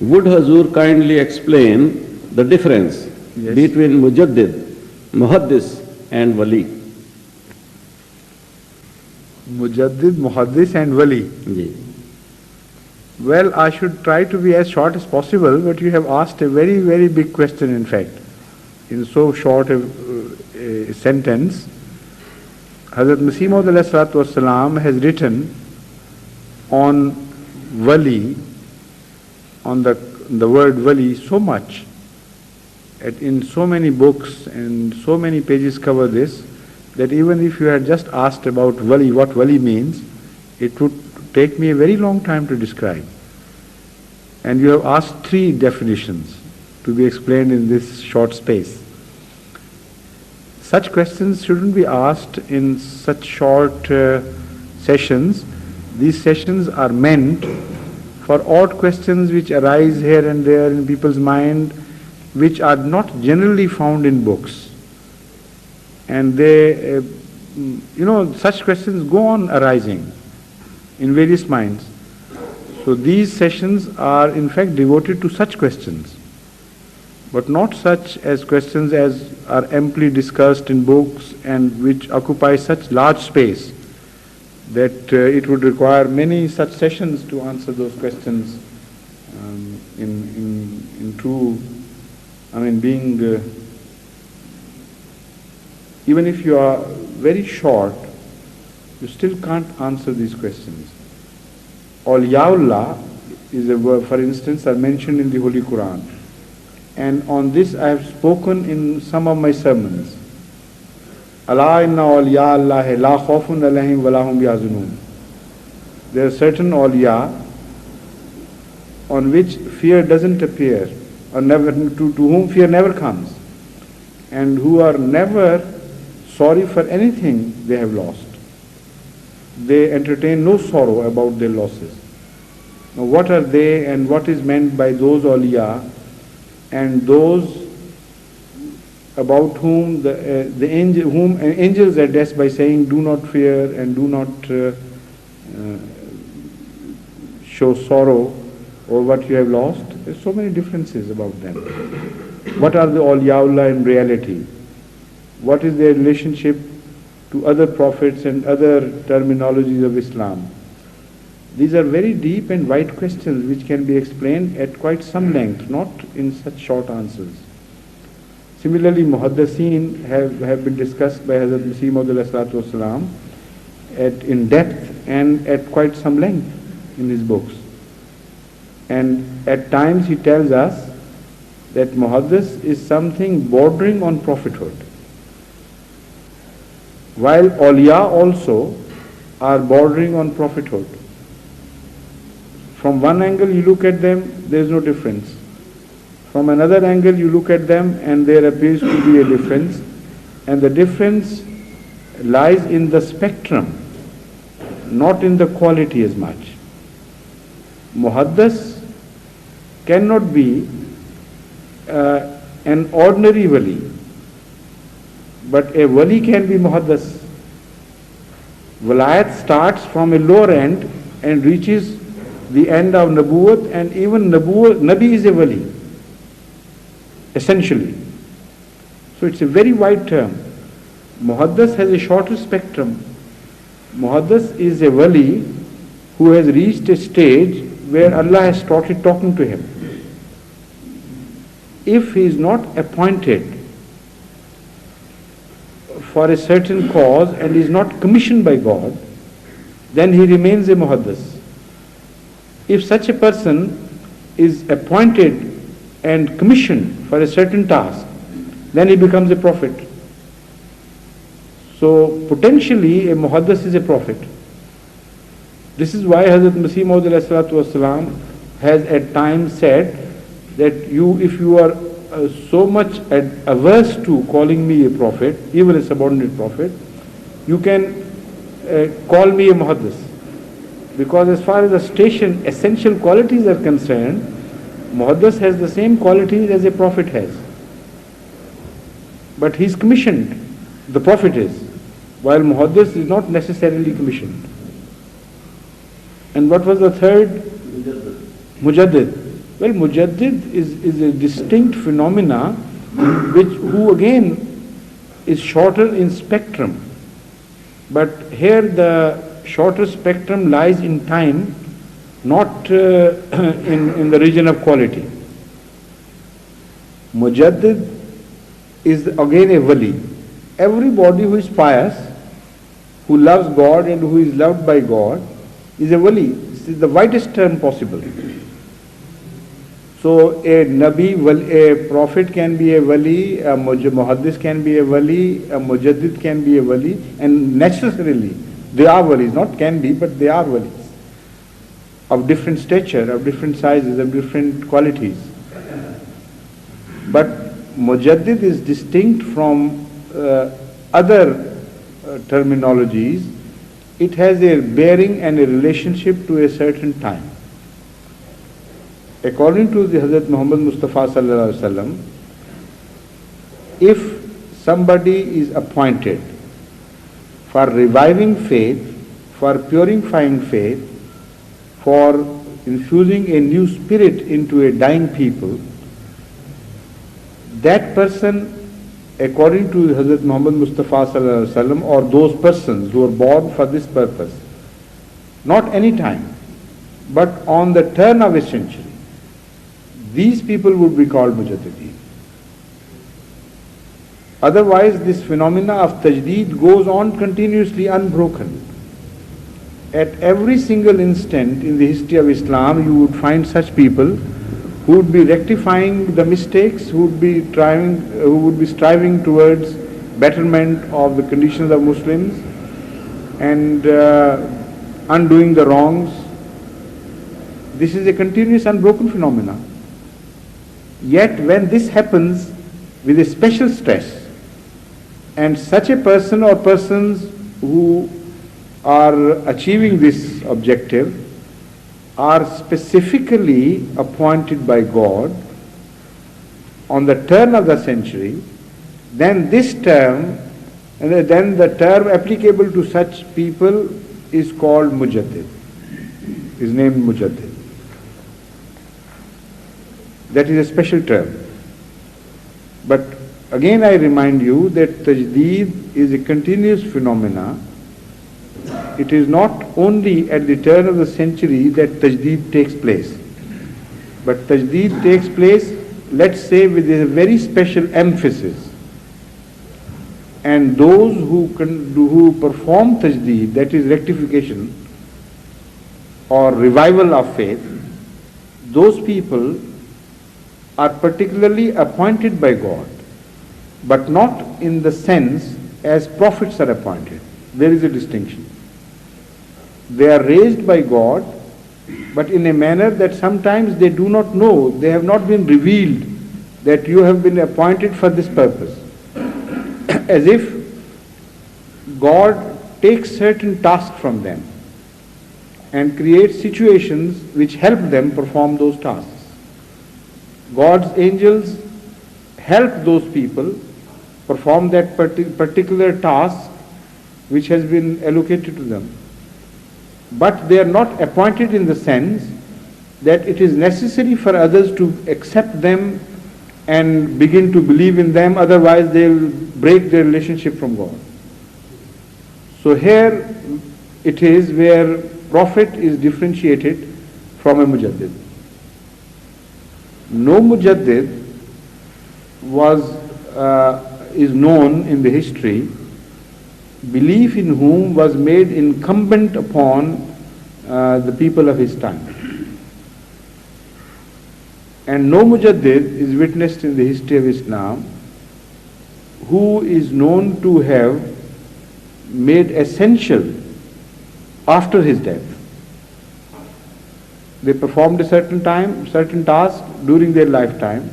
Would Hazur kindly explain the difference between Mujaddid, Muhaddis and Wali? Mujaddid, Muhaddis and Wali. Ji. Well, I should try to be as short as possible, but you have asked a very, very big question, in fact. In so short a sentence, Hazrat Masih Maud ﷺ has written on Wali, on the word Wali, so much. In so many books and so many pages cover this, that even if you had just asked about Wali, what Wali means, it would take me a very long time to describe. And you have asked 3 definitions to be explained in this short space. Such questions shouldn't be asked in such short sessions. These sessions are meant for odd questions which arise here and there in people's mind, which are not generally found in books. And they, such questions go on arising in various minds. So these sessions are in fact devoted to such questions, but not such as questions as are amply discussed in books and which occupy such large space that it would require many such sessions to answer those questions in true, even if you are very short, you still can't answer these questions. Awliyaullah is a word, for instance, are mentioned in the Holy Quran. And on this I have spoken in some of my sermons. Ala inna awliya Allahi la khawfun alayhim wa la hum yahzanun. There are certain awliya on which fear doesn't appear, or never, to whom fear never comes, and who are never sorry for anything they have lost. They entertain no sorrow about their losses. Now what are they and what is meant by those awliya and those about whom angels address by saying, do not fear and do not show sorrow over what you have lost? There's so many differences about them. What are the awliyaullah in reality? What is their relationship to other prophets and other terminologies of Islam? These are very deep and wide questions which can be explained at quite some length, not in such short answers. Similarly, Muhaddisin have been discussed by Hazrat Masih Maud ﷺ in depth and at quite some length in his books. And at times he tells us that Muhaddis is something bordering on prophethood, while awliya also are bordering on prophethood. From one angle you look at them, there is no difference. From another angle you look at them and there appears to be a difference, and the difference lies in the spectrum, not in the quality as much. Muhaddis cannot be an ordinary wali, but a wali can be muhaddis. Walayat starts from a lower end and reaches the end of Nabuwat, and even Nabi is a wali, essentially. So it's a very wide term. Muhaddis has a shorter spectrum. Muhaddis is a wali who has reached a stage where Allah has started talking to him. If he is not appointed for a certain cause and is not commissioned by God, then he remains a muhaddis. If such a person is appointed and commissioned for a certain task, then he becomes a prophet. So potentially a muhaddis is a prophet. This is why Hazrat Masih Maud ﷺ has at times said that if you are so much averse to calling me a prophet, even a subordinate prophet, you can call me a muhaddis. Because as far as the station essential qualities are concerned, muhaddis has the same qualities as a prophet has. But he is commissioned, the prophet is, while muhaddis is not necessarily commissioned. And what was the third? Mujaddid. Well, Mujaddid is a distinct phenomena who again is shorter in spectrum. But here the shorter spectrum lies in time, not in the region of quality. Mujaddid is again a wali. Everybody who is pious, who loves God and who is loved by God, is a wali. This is the widest term possible. So a Nabi, a prophet can be a wali, a Muhaddis can be a wali, a Mujaddid can be a wali, and necessarily they are walis, not can be, but they are walis. Of different stature, of different sizes, of different qualities. But Mujaddid is distinct from other terminologies. It has a bearing and a relationship to a certain time. According to the Hazrat Muhammad Mustafa sallallahu alaihi wasallam, if somebody is appointed for reviving faith, for purifying faith, for infusing a new spirit into a dying people, that person, according to Hazrat Muhammad Mustafa sallallahu alaihi wasallam, or those persons who are born for this purpose, not any time, but on the turn of a century, these people would be called Mujaddideen. Otherwise, this phenomena of tajdeed goes on continuously unbroken. At every single instant in the history of Islam, you would find such people who would be rectifying the mistakes, who would be striving towards betterment of the conditions of Muslims and undoing the wrongs. This is a continuous unbroken phenomena. Yet when this happens with a special stress, and such a person or persons who are achieving this objective are specifically appointed by God on the turn of the century, then this term, then the term applicable to such people is called Mujaddid, is named Mujaddid. That is a special term. But again I remind you that tajdeed is a continuous phenomena. It is not only at the turn of the century that tajdeed takes place, but tajdeed takes place, let's say, with a very special emphasis. And those who perform tajdeed, that is rectification or revival of faith, those people are particularly appointed by God, but not in the sense as prophets are appointed. There is a distinction. They are raised by God, but in a manner that sometimes they do not know, they have not been revealed that you have been appointed for this purpose. As if God takes certain tasks from them and creates situations which help them perform those tasks. God's angels help those people perform that particular task which has been allocated to them. But they are not appointed in the sense that it is necessary for others to accept them and begin to believe in them, otherwise they will break their relationship from God. So here it is where prophet is differentiated from a Mujaddid. No Mujaddid is known in the history, belief in whom was made incumbent upon the people of his time. And no Mujaddid is witnessed in the history of Islam who is known to have made essential after his death. They performed a certain task during their lifetime,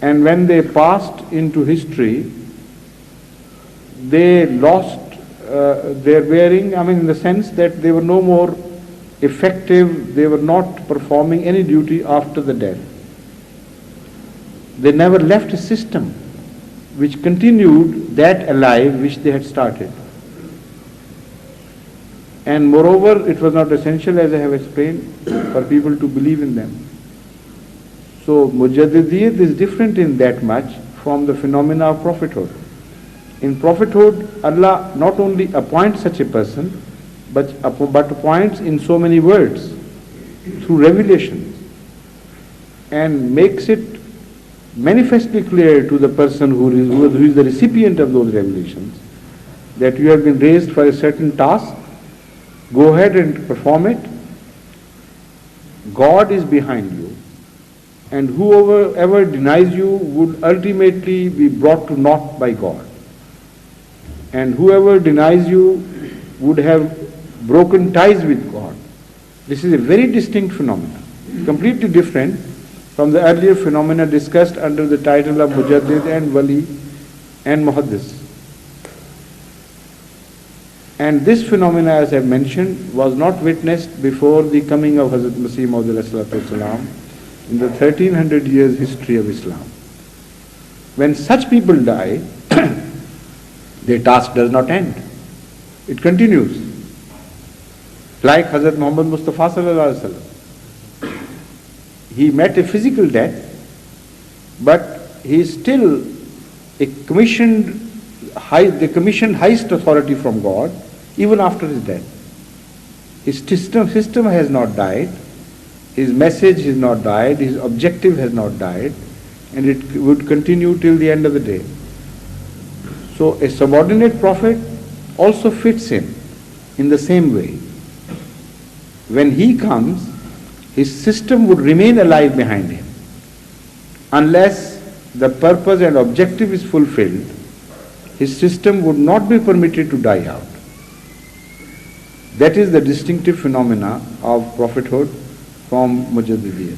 and when they passed into history, they lost their bearing, in the sense that they were no more effective, they were not performing any duty after the death. They never left a system which continued that alive which they had started. And moreover, it was not essential, as I have explained, for people to believe in them. So Mujaddidiyat is different in that much from the phenomena of prophethood. In prophethood, Allah not only appoints such a person, but appoints in so many words, through revelations, and makes it manifestly clear to the person who is the recipient of those revelations that you have been raised for a certain task, go ahead and perform it. God is behind you, and whoever ever denies you would ultimately be brought to naught by God. And whoever denies you would have broken ties with God. This is a very distinct phenomenon, completely different from the earlier phenomena discussed under the title of Mujaddid and Wali and Muhaddis. And this phenomena, as I mentioned, was not witnessed before the coming of Hazrat Masih Maud in the 1300 years history of Islam. When such people die, their task does not end. It continues. Like Hazrat Muhammad Mustafa sallallahu alaihi wasallam. He met a physical death, but he is still the commissioned highest authority from God even after his death. His system has not died, his message has not died, his objective has not died, and it would continue till the end of the day. So a subordinate prophet also fits in the same way. When he comes, his system would remain alive behind him. Unless the purpose and objective is fulfilled, his system would not be permitted to die out. That is the distinctive phenomena of prophethood from Mujaddidiyya.